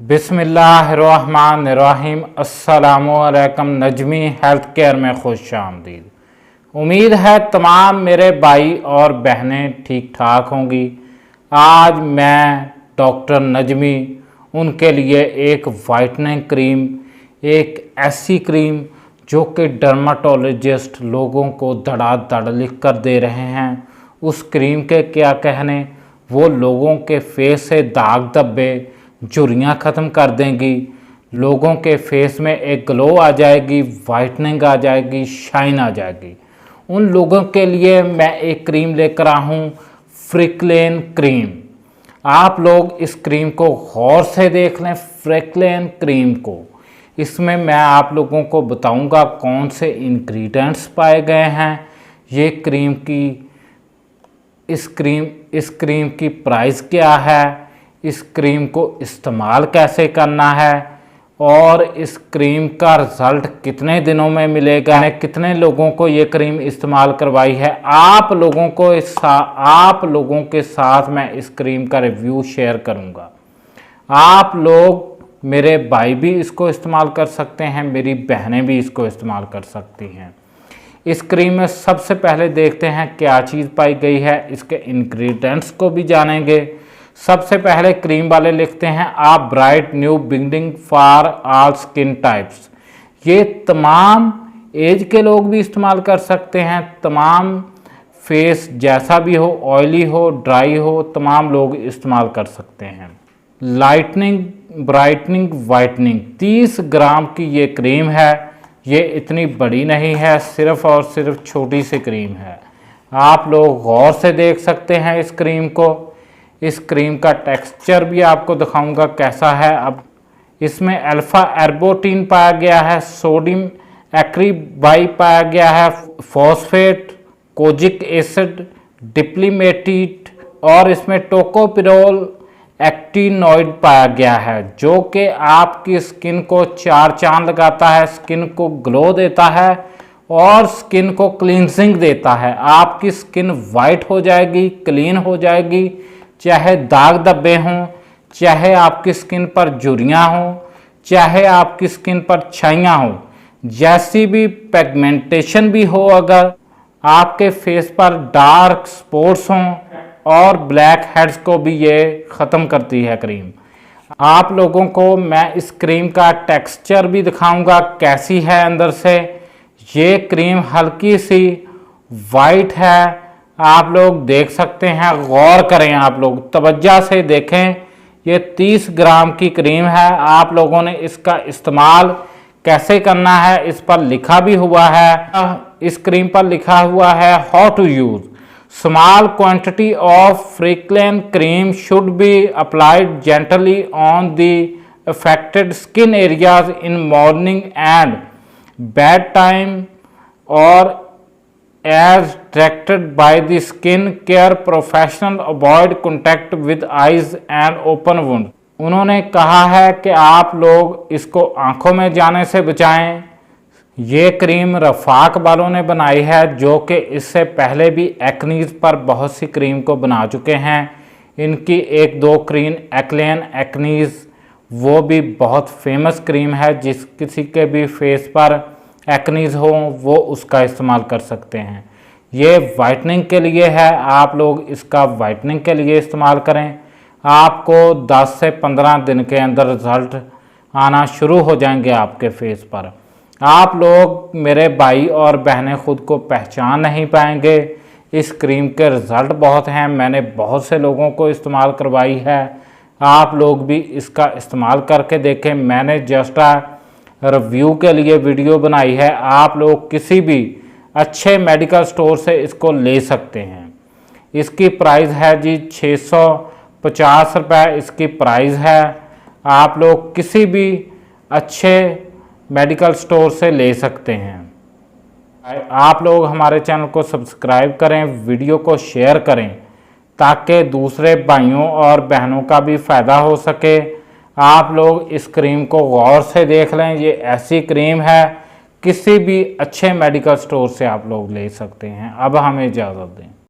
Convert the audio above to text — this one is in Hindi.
बिस्मिल्लाहिर्रहमानिर्रहीम। अस्सलामुअलैकुम। नजमी हेल्थ केयर में खुश आमदीद। उम्मीद है तमाम मेरे भाई और बहनें ठीक ठाक होंगी। आज मैं डॉक्टर नजमी उनके लिए एक वाइटनिंग क्रीम, एक ऐसी क्रीम जो कि डर्माटोलॉजिस्ट लोगों को धड़ाधड़ लिख कर दे रहे हैं। उस क्रीम के क्या कहने, वो लोगों के फेस से दाग धब्बे, झुर्रियाँ ख़त्म कर देंगी। लोगों के फेस में एक ग्लो आ जाएगी, वाइटनिंग आ जाएगी, शाइन आ जाएगी। उन लोगों के लिए मैं एक क्रीम लेकर आया हूँ, फ्रिक्लेन क्रीम। आप लोग इस क्रीम को गौर से देख लें, फ्रिक्लेन क्रीम को। इसमें मैं आप लोगों को बताऊंगा कौन से इंग्रेडिएंट्स पाए गए हैं। ये क्रीम की इस क्रीम की प्राइस क्या है, इस क्रीम को इस्तेमाल कैसे करना है और इस क्रीम का रिज़ल्ट कितने दिनों में मिलेगा। मैंने कितने लोगों को ये क्रीम इस्तेमाल करवाई है। आप लोगों के साथ मैं इस क्रीम का रिव्यू शेयर करूँगा। आप लोग, मेरे भाई भी इसको इस्तेमाल कर सकते हैं, मेरी बहनें भी इसको इस्तेमाल कर सकती हैं। इस क्रीम में सबसे पहले देखते हैं क्या चीज़ पाई गई है, इसके इंग्रेडिएंट्स को भी जानेंगे। सबसे पहले क्रीम वाले लिखते हैं a bright new beginning for all skin types. ये तमाम एज के लोग भी इस्तेमाल कर सकते हैं, तमाम फेस जैसा भी हो, ऑयली हो, ड्राई हो, तमाम लोग इस्तेमाल कर सकते हैं। लाइटनिंग, ब्राइटनिंग, वाइटनिंग 30 ग्राम की ये क्रीम है। ये इतनी बड़ी नहीं है, सिर्फ और सिर्फ छोटी सी क्रीम है। आप लोग गौर से देख सकते हैं इस क्रीम को। इस क्रीम का टेक्सचर भी आपको दिखाऊंगा कैसा है। अब इसमें अल्फा एर्बोटिन पाया गया है, सोडियम एक्रीबाई पाया गया है, फॉस्फेट, कोजिक एसिड, डिप्लीमेटेट और इसमें टोकोपिरोल एक्टिनोइड पाया गया है, जो कि आपकी स्किन को चार चांद लगाता है, स्किन को ग्लो देता है और स्किन को क्लींजिंग देता है। आपकी स्किन वाइट हो जाएगी, क्लीन हो जाएगी, चाहे दाग धब्बे हों, चाहे आपकी स्किन पर झुर्रियाँ हों, चाहे आपकी स्किन पर छाइयाँ हों, जैसी भी पिगमेंटेशन भी हो, अगर आपके फेस पर डार्क स्पॉट्स हों और ब्लैक हेड्स को भी ये ख़त्म करती है क्रीम। आप लोगों को मैं इस क्रीम का टेक्सचर भी दिखाऊंगा कैसी है अंदर से। ये क्रीम हल्की सी वाइट है, आप लोग देख सकते हैं। गौर करें, आप लोग तवज्जो से देखें। ये 30 ग्राम की क्रीम है। आप लोगों ने इसका इस्तेमाल कैसे करना है इस पर लिखा भी हुआ है। इस क्रीम पर लिखा हुआ है how to use. Small quantity of फ्रिक्लेन cream should be applied gently on the affected skin areas in morning and bed time और as directed by the skin care professional, avoid contact with eyes and open wound। उन्होंने कहा है कि आप लोग इसको आंखों में जाने से बचाएं। ये क्रीम रफाक वालों ने बनाई है, जो कि इससे पहले भी एक्नीज पर बहुत सी क्रीम को बना चुके हैं। इनकी एक दो क्रीम एक्लेन एक्नीज, वो भी बहुत फेमस क्रीम है। जिस किसी के भी फेस पर एक्नीज हो वो उसका इस्तेमाल कर सकते हैं। ये वाइटनिंग के लिए है, आप लोग इसका वाइटनिंग के लिए इस्तेमाल करें। आपको 10 से 15 दिन के अंदर रिज़ल्ट आना शुरू हो जाएंगे आपके फेस पर। आप लोग, मेरे भाई और बहनें, खुद को पहचान नहीं पाएंगे। इस क्रीम के रिज़ल्ट बहुत हैं, मैंने बहुत से लोगों को इस्तेमाल करवाई है। आप लोग भी इसका इस्तेमाल करके देखें। मैंने जस्ट रिव्यू के लिए वीडियो बनाई है। आप लोग किसी भी अच्छे मेडिकल स्टोर से इसको ले सकते हैं। इसकी प्राइस है जी 650 रुपये इसकी प्राइस है। आप लोग किसी भी अच्छे मेडिकल स्टोर से ले सकते हैं। आप लोग हमारे चैनल को सब्सक्राइब करें, वीडियो को शेयर करें, ताकि दूसरे भाइयों और बहनों का भी फ़ायदा हो सके। आप लोग इस क्रीम को गौर से देख लें। ये ऐसी क्रीम है, किसी भी अच्छे मेडिकल स्टोर से आप लोग ले सकते हैं। अब हमें इजाज़त दें।